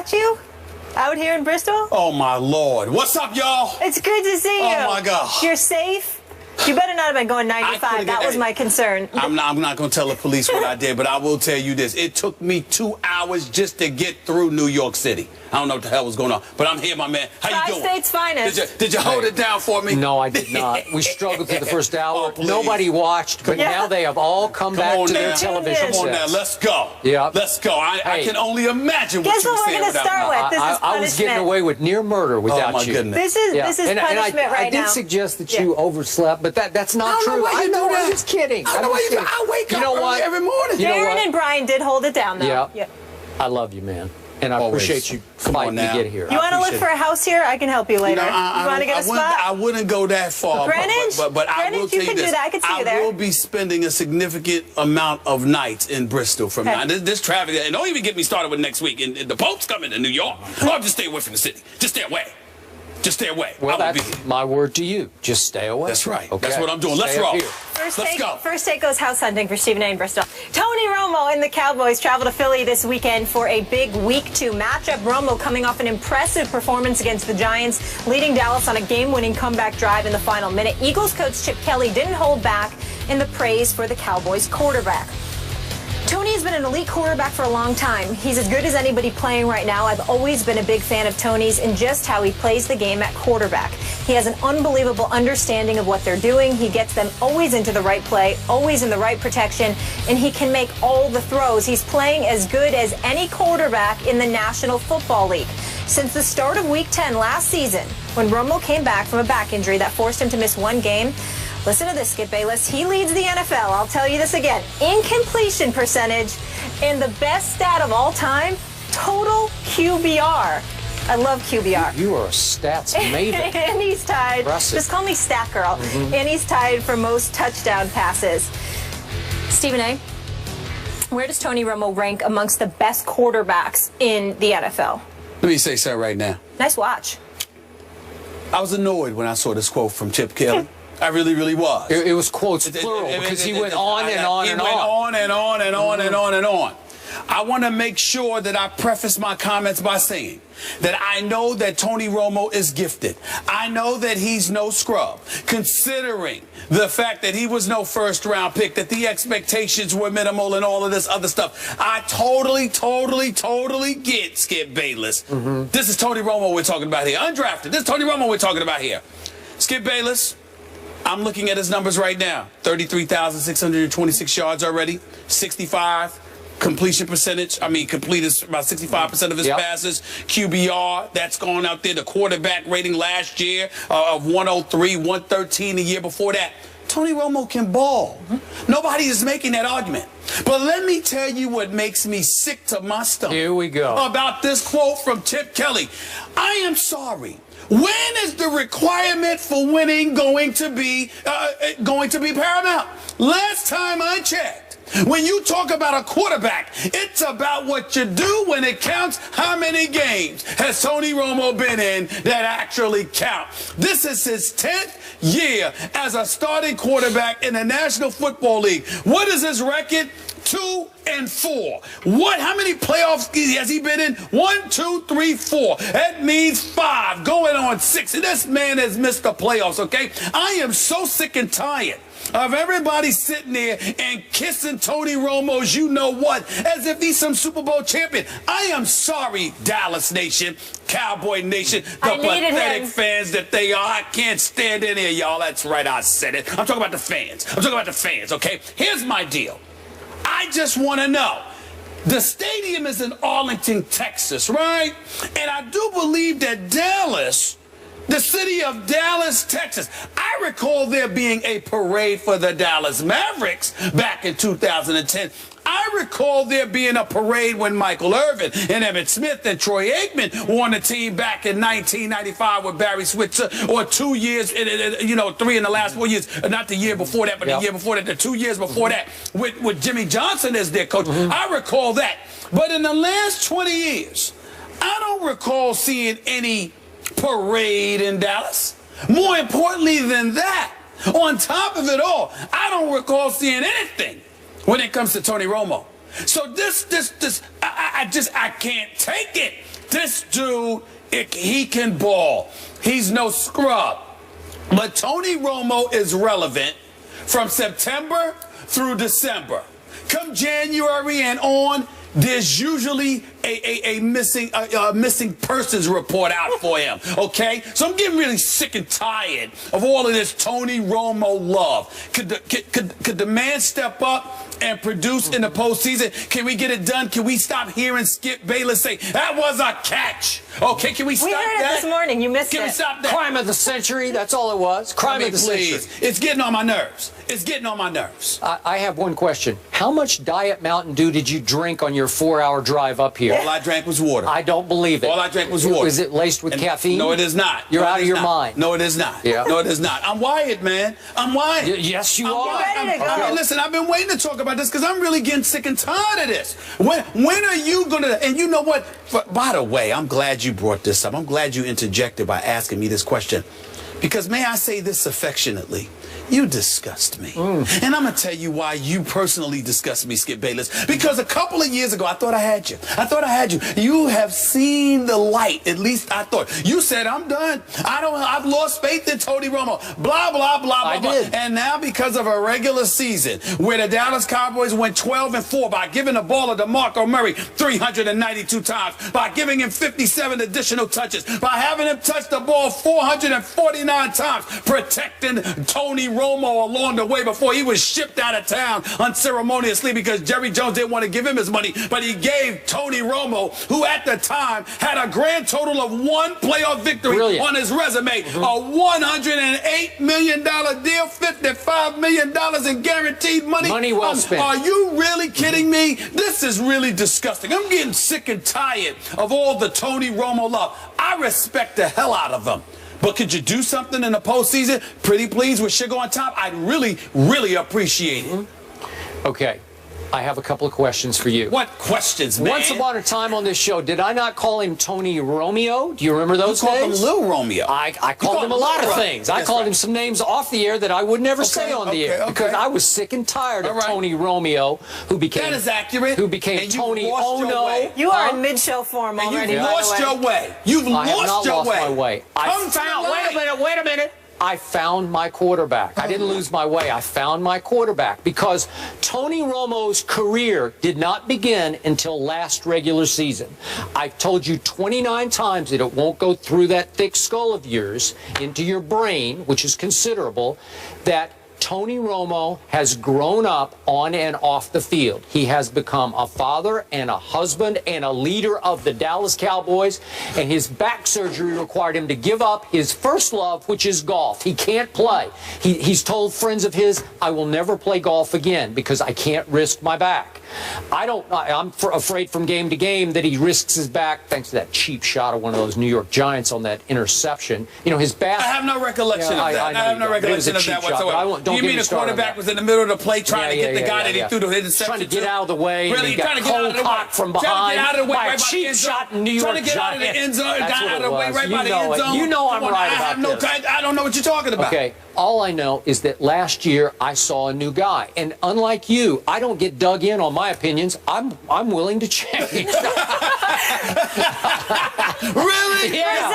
got you out here in Bristol. Oh, my Lord. What's up, y'all? It's good to see you. Oh, my gosh. You're safe? You better not have been going 95. That was my concern. I'm not going to tell the police what I did, but I will tell you this. It took me 2 hours just to get through New York City. I don't know what the hell was going on, but I'm here, my man. How you doing? Tri-State's finest. Did you hold it down for me? No, I did not. We struggled through the first hour. Oh, nobody watched, but now they have all come back to their television Come on now, sets. let's go. Yeah. Let's go. I can only imagine what Guess you were what we're saying going to start with? This is punishment. I was getting away with near murder without my you. goodness. This is punishment right now. I did suggest that you overslept, but that's not true. I know I'm just kidding. I know why I wake up early every morning. Darren and Brian did hold it down, though. Yeah. I love you, man. And I Always. appreciate you Come on fighting now. to get here. You want to look for a house here? I can help you later. No, you want to get a spot? I wouldn't go that far. Greenwich? But I will Greenwich, tell you you can this. do that. I can see you there. I will be spending a significant amount of nights in Bristol from now. This traffic, and don't even get me started with next week. And the Pope's coming to New York. Oh, just stay away from the city. Just stay away. Just stay away. Well, that's my word to you. Just stay away. That's right. Okay. That's what I'm doing. Let's Stay up roll. here. Let's go. First take goes house hunting for Stephen A. in Bristol. Tony Romo and the Cowboys travel to Philly this weekend for a big Week 2 matchup. Romo coming off an impressive performance against the Giants, leading Dallas on a game-winning comeback drive in the final minute. Eagles coach Chip Kelly didn't hold back in the praise for the Cowboys quarterback. Tony has been an elite quarterback for a long time. He's as good as anybody playing right now. I've always been a big fan of Tony's and just how he plays the game at quarterback. He has an unbelievable understanding of what they're doing. He gets them always into the right play, always in the right protection, and he can make all the throws. He's playing as good as any quarterback in the National Football League. Since the start of Week 10 last season, when Romo came back from a back injury that forced him to miss one game, listen to this, Skip Bayless. He leads the NFL. I'll tell you this again. In completion percentage, and the best stat of all time, total QBR. I love QBR. You are a stats maven. And he's tied. Impressive. Just call me Stat Girl. And he's tied for most touchdown passes. Stephen A., where does Tony Romo rank amongst the best quarterbacks in the NFL? Let me say something right now. Nice watch. I was annoyed when I saw this quote from Chip Kelly. I really, really was. It was quotes plural because he went on and on and on. He went on and on and on and on and on. I want to make sure that I preface my comments by saying that I know that Tony Romo is gifted. I know that he's no scrub, considering the fact that he was no first-round pick, that the expectations were minimal and all of this other stuff. I totally get Skip Bayless. This is Tony Romo we're talking about here. Undrafted. This is Tony Romo we're talking about here. Skip Bayless, I'm looking at his numbers right now. 33,626 yards already, 65 completion percentage. I mean, completed about 65% of his passes. QBR, that's gone out there. The quarterback rating last year of 103, 113 the year before that. Tony Romo can ball. Nobody is making that argument. But let me tell you what makes me sick to my stomach. Here we go. About this quote from Chip Kelly. I am sorry. When is the requirement for winning going to be paramount? Last time I checked, when you talk about a quarterback, it's about what you do when it counts. How many games has Tony Romo been in that actually count? This is his 10th year as a starting quarterback in the National Football League. What is his record? 2-4. How many playoffs has he been in? 1, 2, 3, 4. That means 5 going on 6. And this man has missed the playoffs, okay? I am so sick and tired of everybody sitting there and kissing Tony Romo's you-know-what as if he's some Super Bowl champion. I am sorry, Dallas Nation, Cowboy Nation, the pathetic fans that they are. I can't stand any of y'all. That's right, I said it. I'm talking about the fans. I'm talking about the fans, okay? Here's my deal. I just want to know. The stadium is in Arlington, Texas, right? And I do believe that Dallas, the city of Dallas, Texas, I recall there being a parade for the Dallas Mavericks back in 2010. I recall there being a parade when Michael Irvin and Emmitt Smith and Troy Aikman won the team back in 1995 with Barry Switzer, or 2 years, 3 in the last 4 years, not the year before that, but the year before that, the 2 years before that, with Jimmy Johnson as their coach. I recall that. But in the last 20 years, I don't recall seeing any parade in Dallas. More importantly than that, on top of it all, I don't recall seeing anything when it comes to Tony Romo. So I can't take it. This dude, he can ball. He's no scrub. But Tony Romo is relevant from September through December. Come January and on, there's usually a missing persons report out for him, okay? So I'm getting really sick and tired of all of this Tony Romo love. Could the man step up and produce in the postseason? Can we get it done? Can we stop hearing Skip Bayless say, that was a catch? Okay, can we stop that? We heard it this morning. You missed it. Can we stop that? Crime of the century, that's all it was. Crime of the century. It's getting on my nerves. It's getting on my nerves. I have one question. How much Diet Mountain Dew did you drink on your 4-hour drive up here? All I drank was water. I don't believe it. All I drank was water. Is it laced with caffeine? No, it is not. You're out of your mind. No, it is not. Yeah. No, it is not. I'm wired, man. I'm wired. Yes, you are. Ready to go. Okay, listen, I've been waiting to talk about this because I'm really getting sick and tired of this. When are you going to, and you know what? By the way, I'm glad you brought this up. I'm glad you interjected by asking me this question. Because may I say this affectionately? You disgust me. And I'm going to tell you why you personally disgust me, Skip Bayless. Because a couple of years ago, I thought I had you. I thought I had you. You have seen the light. At least I thought. You said, I'm done. I've lost faith in Tony Romo. Blah, blah, blah, blah, I blah. did. And now because of a regular season where the Dallas Cowboys went 12-4 by giving the ball to DeMarco Murray 392 times, by giving him 57 additional touches, by having him touch the ball 449 times, protecting Tony Romo along the way before he was shipped out of town unceremoniously because Jerry Jones didn't want to give him his money, but he gave Tony Romo, who at the time had a grand total of 1 playoff victory on his resume, a $108 million deal, $55 million in guaranteed money. Money well spent. Are you really kidding me? This is really disgusting. I'm getting sick and tired of all the Tony Romo love. I respect the hell out of him. But could you do something in the postseason? Pretty please with sugar on top? I'd really, really appreciate it. Okay. I have a couple of questions for you. What questions, man? Once upon a time on this show, did I not call him Tony Romeo? Do you remember those You called names? him Lil Romeo. I called him a lot of things. I called him some names off the air that I would never say on the air because I was sick and tired of Tony Romeo, who became that is accurate. Who became Tony Ono. You are in mid-show form already. You've lost your way. You've lost your way. I have not lost my way. Wait a minute. I found my quarterback. I didn't lose my way. I found my quarterback because Tony Romo's career did not begin until last regular season. I've told you 29 times that it won't go through that thick skull of yours into your brain, which is considerable, that Tony Romo has grown up on and off the field. He has become a father and a husband and a leader of the Dallas Cowboys, and his back surgery required him to give up his first love, which is golf. He can't play. He's told friends of his, I will never play golf again because I can't risk my back. I'm afraid from game to game that he risks his back thanks to that cheap shot of one of those New York Giants on that interception. You know, his back. I have no recollection of that. I have no recollection of that whatsoever. You mean the quarterback was in the middle of the play trying to get the guy that he threw the interception trying to get out of the way. Really? Trying to get out of the way. From behind. Trying to get out of the way. By a cheap shot in New York. Trying to get out of the end zone. Got out of the way right by the end zone. You know I'm right about this. I don't know what you're talking about. Okay. All I know is that last year I saw a new guy. And unlike you, I don't get dug in on my opinions. I'm willing to change. Really? Yeah.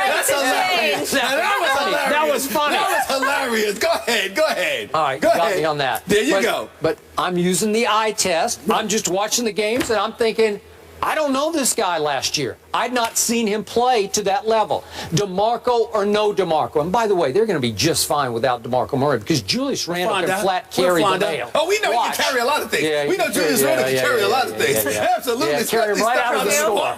That's hilarious. That was funny. That was hilarious. Go ahead. All right, got me on that. There you go. But I'm using the eye test. I'm just watching the games and I'm thinking, I don't know this guy last year. I'd not seen him play to that level. DeMarco or no DeMarco. And by the way, they're going to be just fine without DeMarco Murray because Julius Randle can flat carry the mail. Oh, we know he can carry a lot of things. Yeah, we know Julius Randle can carry a lot of things. Absolutely. Carry him right out of the store.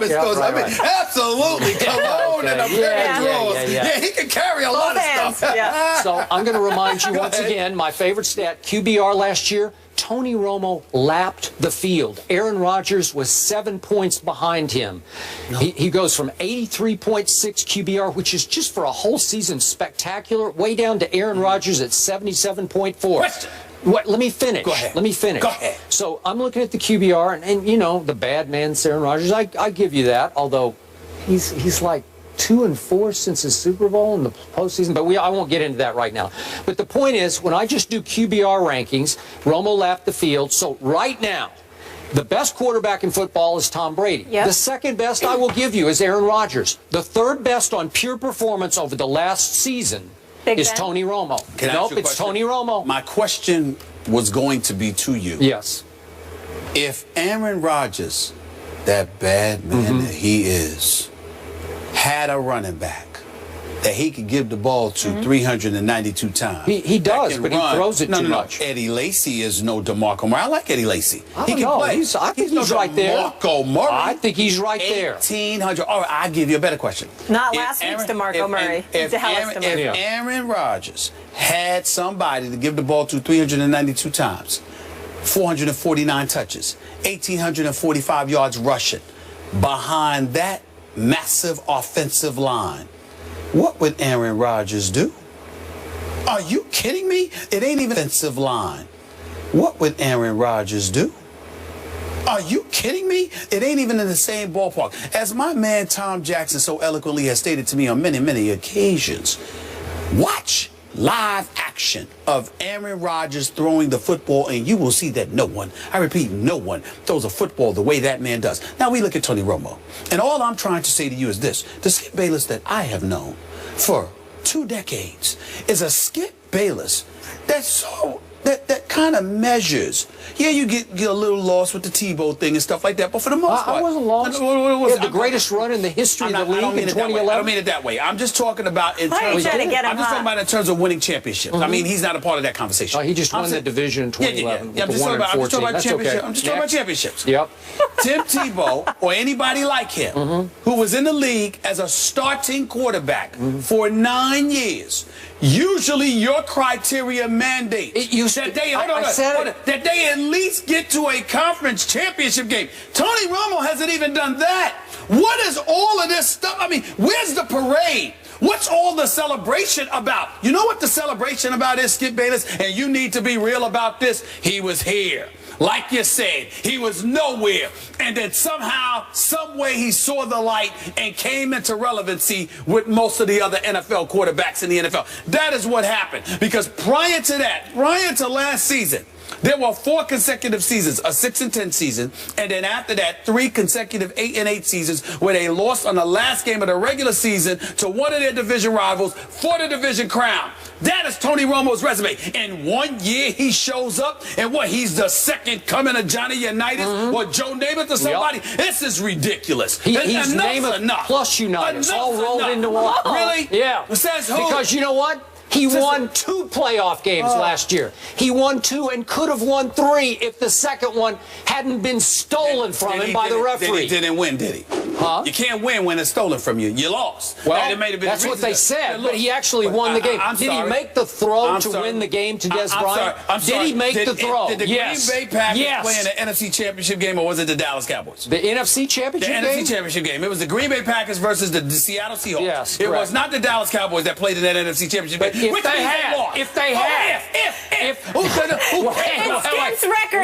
Absolutely. Cologne and a pair of drawers. Yeah, he can carry a lot of stuff. So I'm going to remind you once again, my favorite stat, QBR last year, Tony Romo lapped the field. Aaron Rodgers was 7 points behind him. He goes from 83.6 QBR, which is just for a whole season spectacular, way down to Aaron Rodgers at 77.4. Let me finish. Go ahead. Let me finish. Go ahead. So I'm looking at the QBR, and you know, the bad man, Aaron Rodgers, I give you that, although he's like 2-4 since his Super Bowl in the postseason, but I won't get into that right now. But the point is, when I just do QBR rankings, Romo lapped the field. So right now, The best quarterback in football is Tom Brady. Yep. The second best, I will give you, is Aaron Rodgers. The third best on pure performance over the last season is Tony Romo. Nope, it's Tony Romo. My question was going to be to you. Yes. If Aaron Rodgers, that bad man that he is, had a running back that he could give the ball to 392 times. He does, but he throws it too much. Eddie Lacy is no DeMarco Murray. I like Eddie Lacy. I don't know. I think he's right there. DeMarco Murray. I think he's right there. 1,800. All right, I'll give you a better question. Not last week's DeMarco Murray. If Aaron Rodgers had somebody to give the ball to 392 times, 449 touches, 1,845 yards rushing, behind that massive offensive line, what would Aaron Rodgers do? Are you kidding me? It ain't even offensive line. What would Aaron Rodgers do? Are you kidding me? It ain't even in the same ballpark. As my man Tom Jackson so eloquently has stated to me on many, many occasions, watch live action of Aaron Rodgers throwing the football, and you will see that no one, I repeat, no one throws a football the way that man does. Now we look at Tony Romo, and all I'm trying to say to you is this: the Skip Bayless that I have known for 2 decades is a Skip Bayless that kind of measures. Yeah, you get a little lost with the Tebow thing and stuff like that, but for the most part, I wasn't lost. He had the greatest run in the history of the league in 2011. I don't mean it that way. I'm just talking about in terms. I'm just talking about in terms of winning championships. I mean, he's not a part of that conversation. He just won the division in 2011. Yeah. I'm just talking about championships. I'm just talking about championships. Yep. Tim Tebow or anybody like him who was in the league as a starting quarterback for 9 years. Usually, your criteria mandate that they at least get to a conference championship game. Tony Romo hasn't even done that. What is all of this stuff? I mean, where's the parade? What's all the celebration about? You know what the celebration about is, Skip Bayless? And you need to be real about this. He was here. Like you said, he was nowhere. And then somehow, some way he saw the light and came into relevancy with most of the other NFL quarterbacks in the NFL. That is what happened. Because prior to that, prior to last season, there were 4 consecutive seasons, a 6-10 season, and then after that, 3 consecutive 8-8 seasons where they lost on the last game of the regular season to one of their division rivals for the division crown. That is Tony Romo's resume. In 1 year, he shows up, and he's the second coming of Johnny Unitas or Joe Namath or somebody? Yep. This is ridiculous. He's Namath plus Unitas, all rolled into one. Really? Yeah. Says who? Because you know what? He won 2 playoff games last year. He won 2 and could have won 3 if the second one hadn't been stolen from him by the referee. He didn't win, did he? Huh? You can't win when it's stolen from you. You lost. Well, that's what they said, but he actually won the game. Did he make the throw to win the game to Des Bryant? Did he make the throw? Did the Green Bay Packers play in the NFC Championship game, or was it the Dallas Cowboys? The NFC Championship game? The NFC Championship game. It was the Green Bay Packers versus the Seattle Seahawks. Yes, it was not the Dallas Cowboys that played in that NFC Championship game. If they had.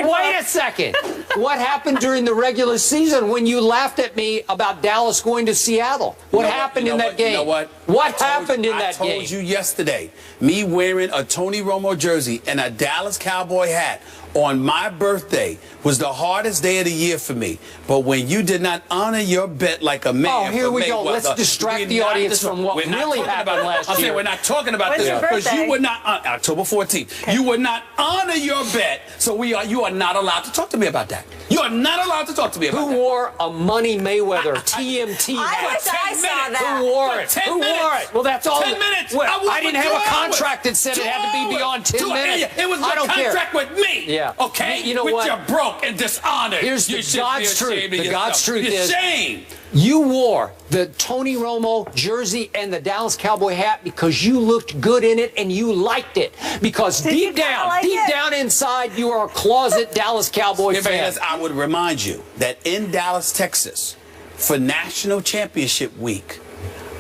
Wait a second. What happened during the regular season when you laughed at me about Dallas going to Seattle? What happened in that game? You know what? What happened in that game? I told you yesterday, me wearing a Tony Romo jersey and a Dallas Cowboy hat on my birthday was the hardest day of the year for me. But when you did not honor your bet like a man, here we go. Let's distract the audience from what really happened last year. I'm saying we're not talking about this because you would not October 14th. You would not honor your bet. So you are not allowed to talk to me about that. You are not allowed to talk to me about that. Who wore a Money Mayweather TMT hat? I wish I saw that. Who wore it? Who wore it? Well, that's all. 10 minutes. Well, I didn't have a contract that said it had to be beyond 10 minutes. It was a contract with me. Yeah. Okay. You know what? You're broke and dishonored. Here's the God's truth. The God's truth is shame. You wore the Tony Romo jersey and the Dallas Cowboy hat because you looked good in it and you liked it. Because deep down inside, you are a closet Dallas Cowboy fan. I would remind you that in Dallas, Texas, for National Championship Week,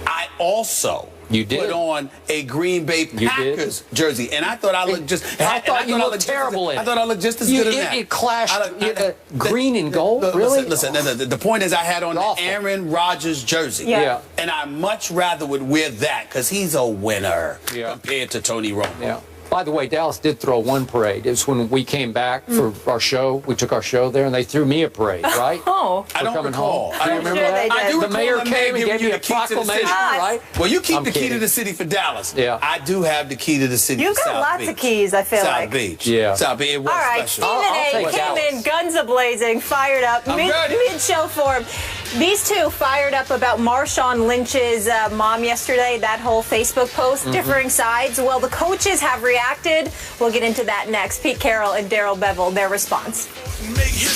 I also put on a Green Bay Packers jersey, and I thought I looked just. I thought you looked terrible in it. I thought I looked just as good as that. It clashed green and gold. Really? Listen. The point is, I had on the Aaron Rodgers jersey, and I much rather would wear that because he's a winner compared to Tony Romo. Yeah. By the way, Dallas did throw one parade. It's when we came back for our show. We took our show there, and they threw me a parade, right? Oh. I don't recall. Do you remember that? I do The mayor recall came and giving gave you me the a key to the proclamation, city. right? Well, you keep I'm the key to kidding. the city for Dallas. Yeah. I do have the key to the city You've for got South lots Beach. of keys, I feel South like. Beach. Yeah. South Beach. It was All right, special. Stephen I'll A. take came Dallas. in guns a-blazing, fired up, I'm ready. mid-show form. These two fired up about Marshawn Lynch's mom yesterday, that whole Facebook post, differing sides. Well, the coaches have reacted. We'll get into that next. Pete Carroll and Darrell Bevell, their response. Make history.